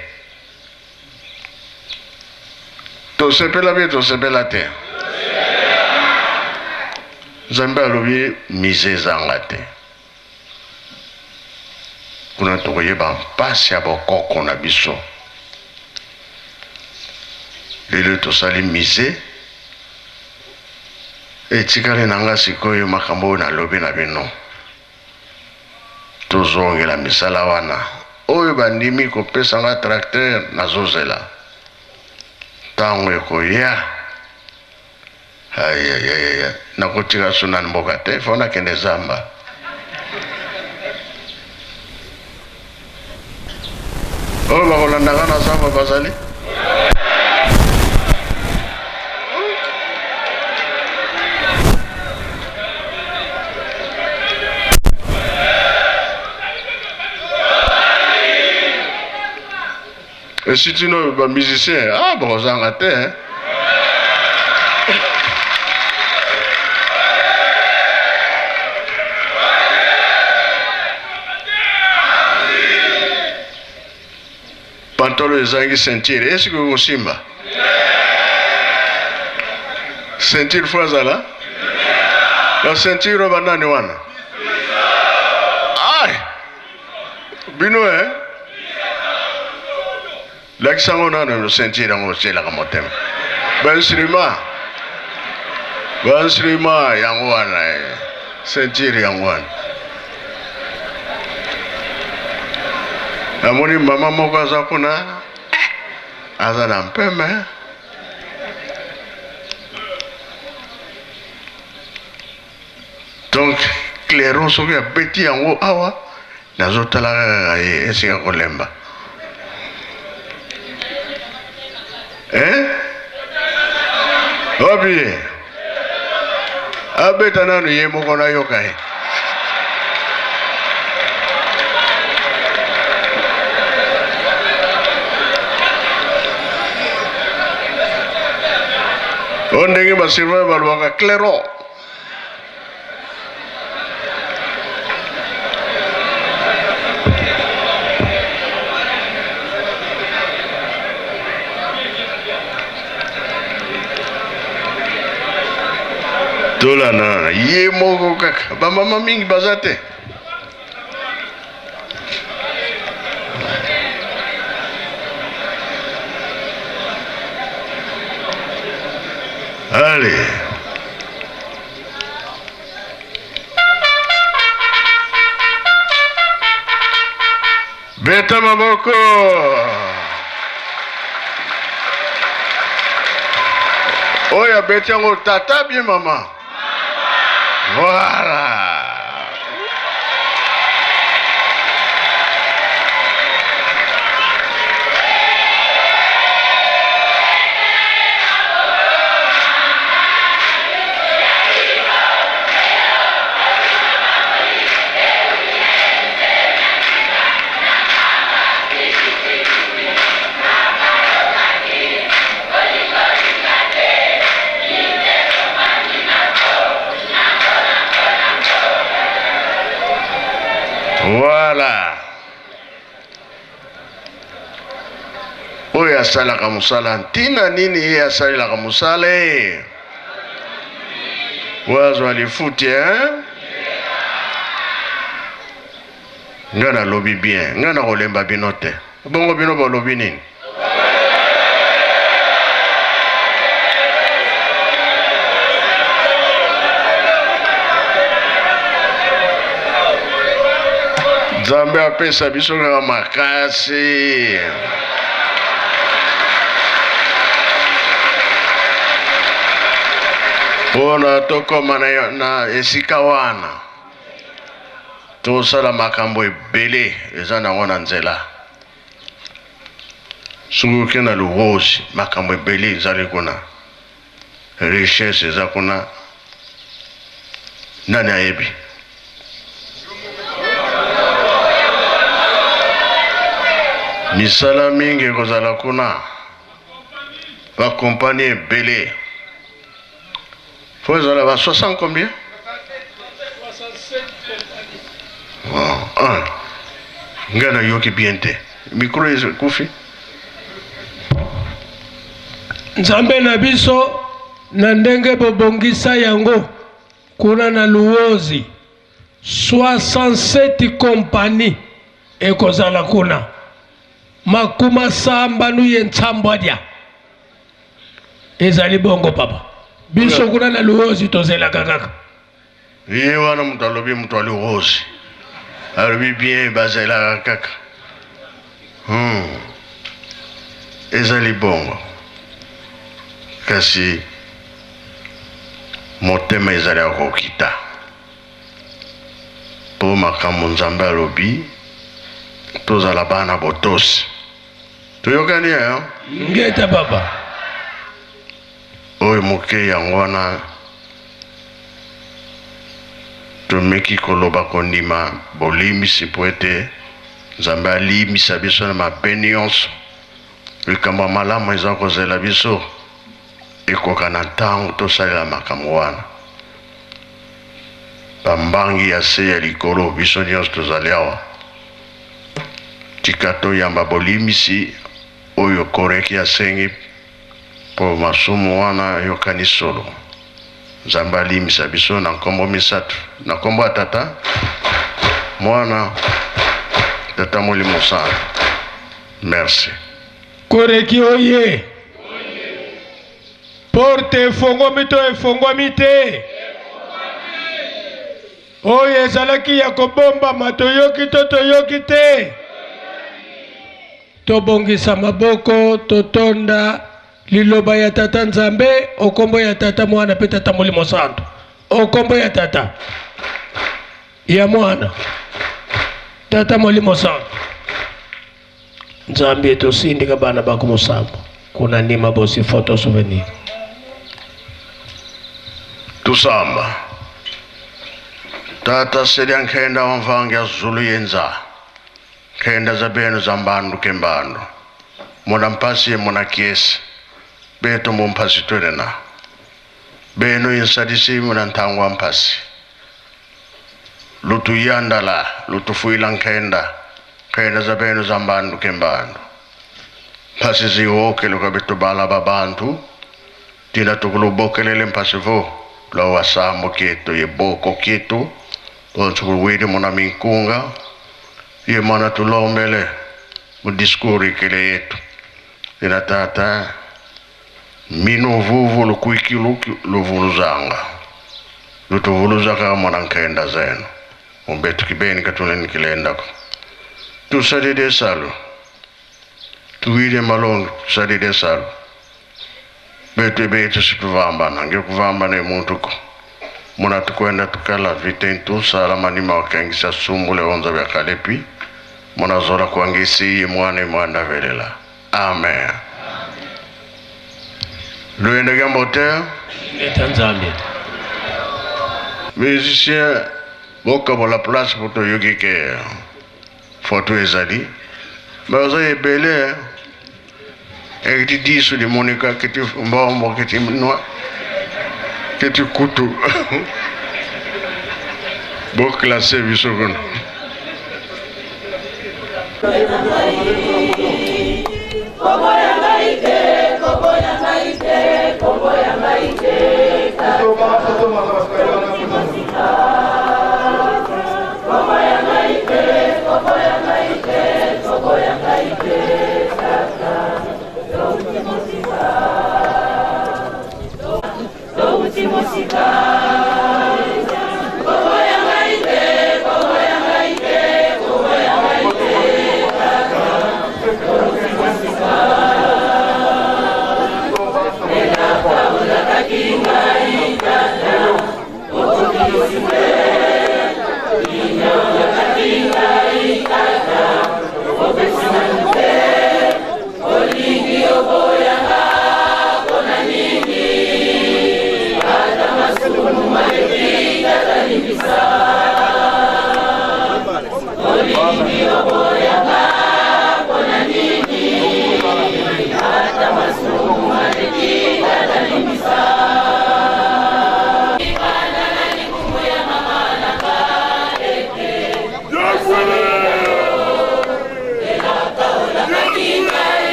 tosepela mpe tosepela te nzambe alobi mise ezanga te kuna tokoyeba mpasi ya bokoko na biso lelo tosali mise etikali na nga sikoyo makambo oyo nalobi na bino tozongela misala wana oyo bandimi kopesa nga tracteur nazozela ntango ekoya ayayaya nakotika so na mboka te fo nakende zamba oyo bakolandaka na zamba bazali et si tu n'es pas musicien, ah bon, vous en ratez, hein? pantolo ezangi ceinture. Est-ce que vous simba? Ceinture fois là? La ceinture banane wana. Aïe! Bino L'accent on a le ceinture en haut, la motem. Banslima yangwana. Ceinture yangwana. Amoni mama moko aza kuna aza na mpeme. Donc clairon soki abeti yango awa nazotala kaka ye esika kolemba. Obi abeta nanu ye moko na yoka ye. Ondenge basirwa balwaka clairon. Tola na ye moko kaka ba mama mingi bazate. Allez. Beta maboko. Oya beta ngo tata bien maman. Voilà. Voilà. Oya sala kamusala ntina nini ye asali la kamusale. Wazo alifuti Ngana lobi bien, ngana kolemba binote. Bongo bino ba lobi nini? Zambe apesa biso na makasi. Bona tokoma na esika wana. Tosala makambo ebele eza nango na nzela. Soki na luhozi makambo ebele ezali kuna. Richesse eza kuna. Nani ayebi? Misala mingi kozala kuna. Ba compagnie ebele. Faut ezala ba 60 combien? 67 compagnies. Ngana yoki biente. Micro is kufi. Nzambe na biso na ndenge bobongisa yango kuna na luozi 67 compagnies ekozala kuna. Makuma samba nuye ntsambadia. Ezali bongo papa. Biso kuna na luozi tozela kaka. Ye wana mutalobi mutwali luozi. Alobi bien bazela kaka. Ezali bongo. Kasi motema ezali akokita. Po makambo nzambe alobi tozala bana botosi. Toyokani ngeta papa. Oyo moke yango wana tomeki koloba kondima bolimisi po ete nzambe alimisa biso na mabe nyonso. Likambo malamu eza kozela biso ekoka na ntango tosalela makambo wana. Bambangi ya se ya likolo biso nyonso tozali awa. Tika toyamba bolimisi oyo koreki asengi po masumu wana yokani solo. Nzambe alimisa biso na nkombo misatu, na nkombo ya Tata, Mwana, Tata Molimo Santu. Merci. Koreki oye. Porte efongwami to efongwami te. Oyo ezalaki ya kobombama toyoki to toyoki te. Tobongisa maboko totonda liloba ya Tata Nzambe okombo ya Tata Mwana pe Tata Molimo Santu. Okombo ya Tata ya Mwana Tata Molimo Santu. Nzambe tosindika bana bako musambo kuna nima bosi photo souvenir. Tusamba Tata sedi ankenda wamvangia zulu yenza kenda za benu za mbandu kembando muna mpasi muna kiesi beto mumpasi tulena benu insadisi muna ntangwa mpasi lutu yandala lutu fuila nkenda kenda za benu za mbandu kembando mpasi zihoke luka betu bala babantu tina tukulubokelele mpasi vo la wasambo kieto ye boko kieto onchukuluwidi muna minkunga ye mana tulombele mudiskuri kile yetu ina Tata mino vuvu lukwiki luvuluzanga lutuvuluzaka mwana nkenda zenu umbetu kibeni katuneni kilendako tusadide salu tuwide malongi tusadide salu betu situvamba nange kuvamba ne muntuko muna tukwenda tukala vitentu sala manima wakangisa sumbule onza vya kalepi muna zola kuangisi ye mwana velela. Amen. Luende gambote Tanzania. Musicien boka pour la place pour to yogi ke photo ezali mais vous avez belé et tu dis sur les monica que tu mbombo que tu noix que tu couteau bon classé bisogon Oh,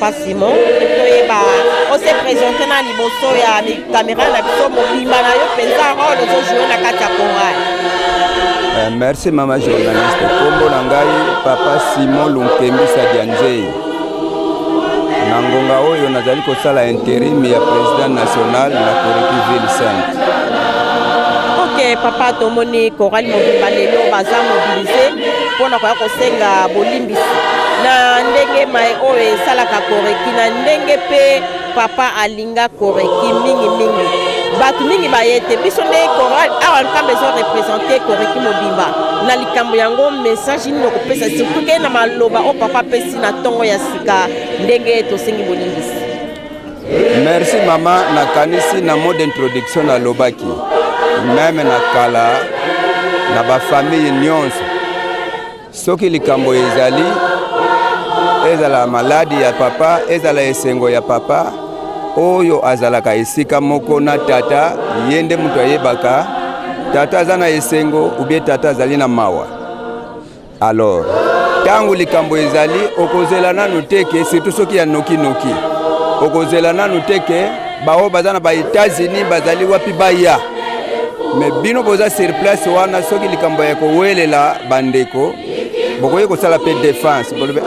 Papa Simon toyeba on s'est présenté na liboso ya caméra na biso mobimba na yo penza rôle zo jouer na kati ya chorale. Merci mama journaliste. Kombo na ngai Papa Simon Lunkembisa Dianzei. Na ngonga oyo nazali kosala intérim ya président national na Koriki Ville Sainte. Ok papa tomoni chorale mobimba lelo baza mobilisé pona kwa kosenga bolimbisi na ndenge mai oyo esalaka Koriki na ndenge pe papa alinga Koriki mingi batu mingi bayete biso nde chorale awa nkambe ezo représenter Koriki mobimba na likambo yango message nino kopesa surtout ke na maloba o papa pesi na tongo ya sika ndenge tosengi bolimbisi. Merci mama na kanisi na mot d'introduction na lobaki même na kala na ba famille nyonso soki likambo ezali ezala maladi ya papa ezala esengo ya papa oyo azalaka esika moko na tata yende mutu ayebaka tata azana esengo ubie tata azali na mawa. Alors tangu likambo ezali okozela nanu teke surtout soki ya noki okozela nanu teke bao bazana ba États-Unis bazali wapi baya me bino boza sur place wana soki likambo ya kowelela bandeko bokoye kosala pe défense bolobe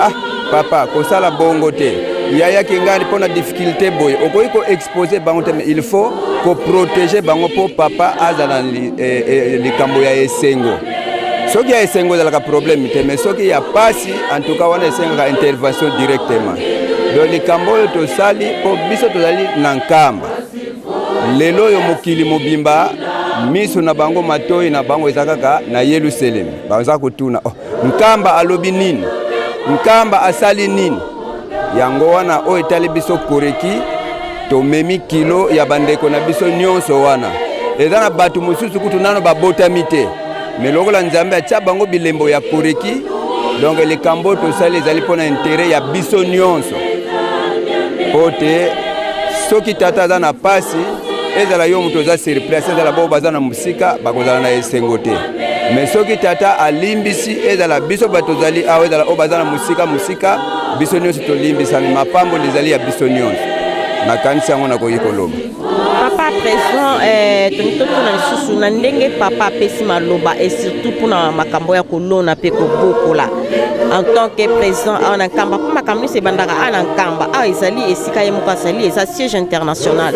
papa kosala bongo te yaya kingani pona difficulté boy okoyi ko exposer bango te il faut ko protéger bango po papa azala likambo ya esengo soki ya esengo ezalaka problème te mais soki ya pasi en tout cas wana esengaka intervention directement donc likambo oyo tosali po biso tozali na nkamba lelo oyo mokili mobimba miso na bango matoi na bango ezakaka na Yerusalem baza kotuna nkamba alobi nini nkamba asali nini yango wana o etali biso Koriki tomemi kilo ya bandeko na biso nyonso wana eza na batu mosusu kutu nano babotami te me lokola nzambe atia bango bilembo ya Koriki donc likambo tosali ezali mpona intérêt ya biso nyonso pote soki tata aza na pasi ezala yo mutu oza sur place ezala bao baza na musika bakozala na esengo te mais soki tata alimbisi ezala biso bato tozali awa ezala o baza na musika biso nyonso tolimbisami mapambo lizali ya biso nyonso nakanisi yango nakoki koloba. Papa présent totuna lisusu na ndenge papa apesi maloba et surtout mpona makambo ya kolona mpe kobokola en tant que président awa na nkamba mpo makambo nyonso ebandaka awa na nkamba awa ezali esika ye moko azali eza siège international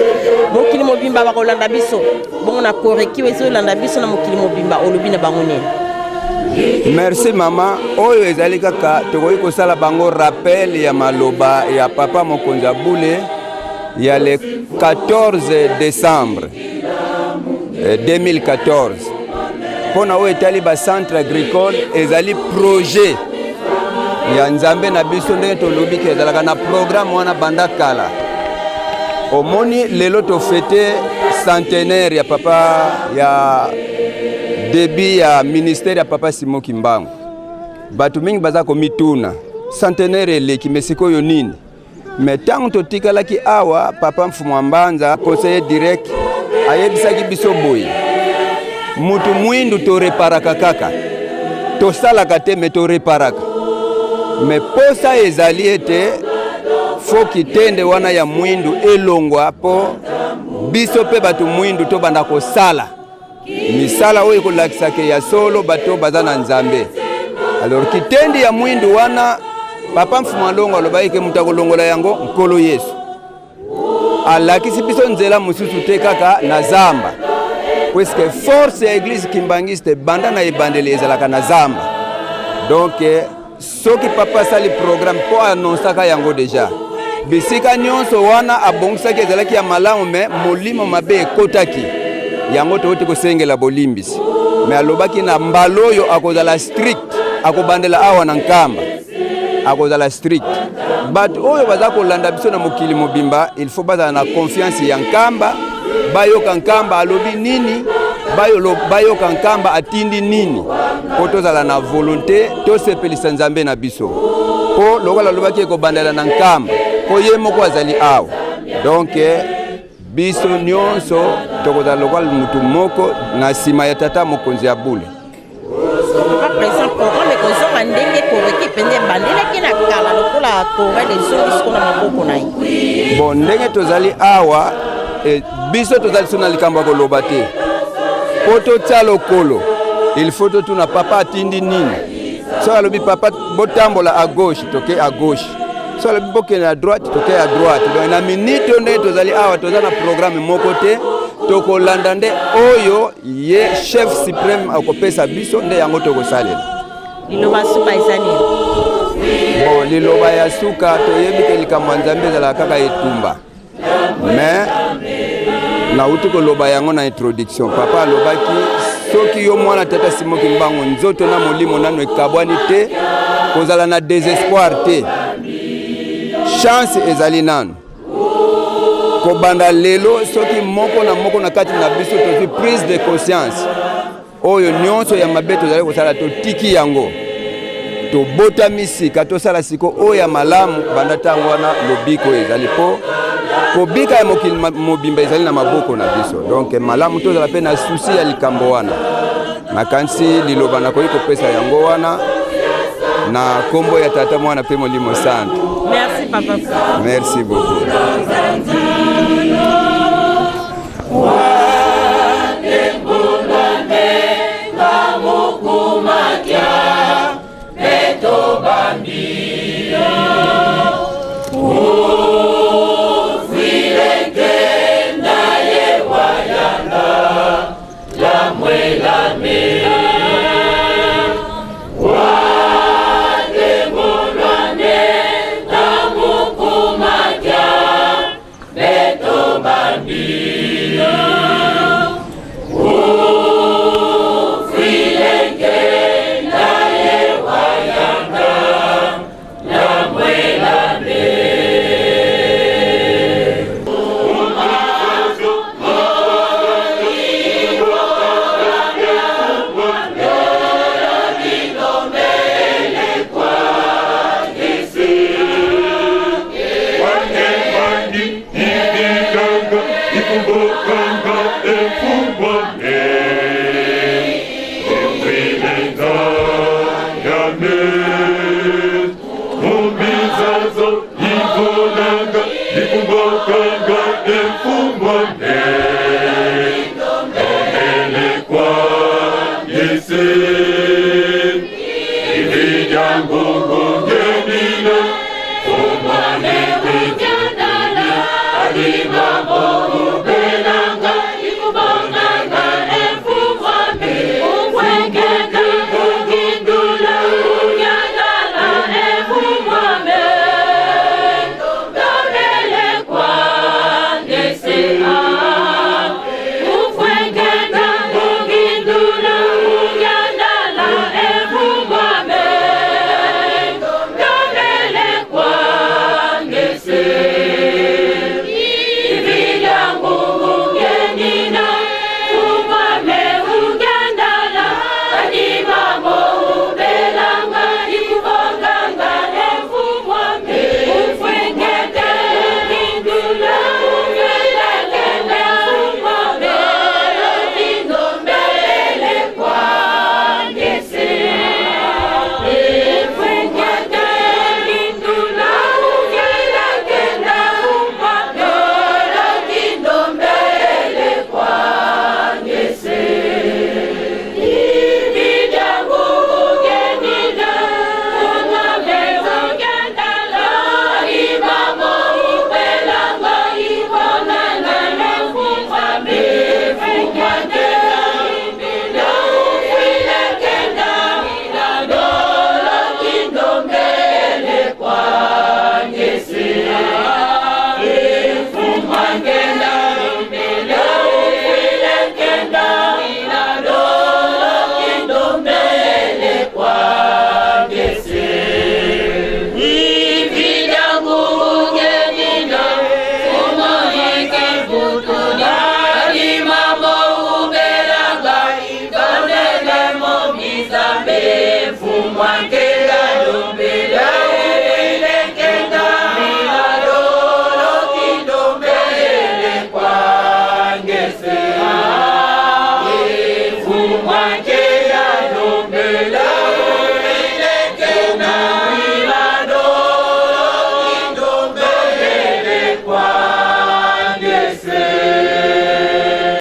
mokili mobimba bakolanda biso bongo na Koriki ezolanda biso na mokili mobimba olobi na bango nini. Merci mama oyo ezali kaka tokoki kosala bango rappel ya maloba ya papa mokonzi ya bule ya le 14 décembre 2014 pona oyo etali ba centre agricole ezali projet ya nzambe na biso ndenge tolobi ke ezalaka na programme wana banda kala omoni lelo tofete centenaire ya papa ya début ya ministère ya papa Simon Kimbangu batu mingi baza komituna centenaire eleki mesiko yo nini mais tango totikalaki awa papa Mfumu Mbanza conseiller direct ayebisaki biso boye mutu mwindu toreparaka kaka tosalaka te me toreparaka mais posa ezali ete foki tende wana ya mwindu elongwa po biso pe batu mwindu to banda kosala misala oyo kolakisake ya solo bato baza na nzambe alors kitendi ya mwindu wana papa Mfumu alongo alobaki ke mutu akolongola yango nkolo Yesu alakisi biso nzela mosusu te kaka na zamba puisque force ya église kimbangiste banda na ebandeli ezalaka na zamba donc soki papa sali programme po annonsaka yango deja bisika nyonso wana abongisaki ezalaki ya malamu me molimo mabe ekotaki yango tooti kosengela bolimbisi me alobaki na mbalo oyo akozala strict akobandela awa na nkamba akozala strict bato oyo baza kolanda biso na mokili mobimba il faut bazala na confiance ya nkamba bayoka nkamba alobi nini bayoka nkamba atindi nini po tozala na volonté tosepelisa nzambe na biso po lokola alobaki ekobandela na nkamba po ye moko azali awa donc biso nyonso tokozala lokola mutu moko na nsima ya tata mokonzi ya bule. Papa présent programme ekozonga ndenge Koriki mpenze bandele kina kala lokola Corel ezongisi kona maboko na ye. Bon ndenge tozali awa biso tozali sona likambo koloba te. Poto tia lokolo il faut totuna papa atindi nini. So alobi papa botambola à gauche toke à gauche. So alobi bokene à droite toke à droite. Donc na minute onde tozali awa tozana programme moko te tokolanda nde oyo ye chef suprême akopesa biso nde yango tokosalela. Liloba suka ezani. Bon liloba ya suka toyebi ke likambo nzambe ezala kaka etumba. Mais na uti koloba yango na introduction papa alobaki soki yo mwana tata Simon Kimbangu nzoto na molimo nano ekabwani te kozala na désespoir te chance ezali nano kobanda lelo soki moko na kati na biso tozwi prise de conscience oyo nyonso ya mabe tozali kosala totiki yango tobota misika tosala siko oyo ya malamu banda ntango wana lobiko ezali po kobika ya mokili mobimba ezali na maboko na biso donc malamu tozala pe na susi ya likambo wana makanisi liloba na koyi kopesa yango wana na kombo ya tata mwana pe molimo santo. Merci papa. Merci beaucoup. Fumwa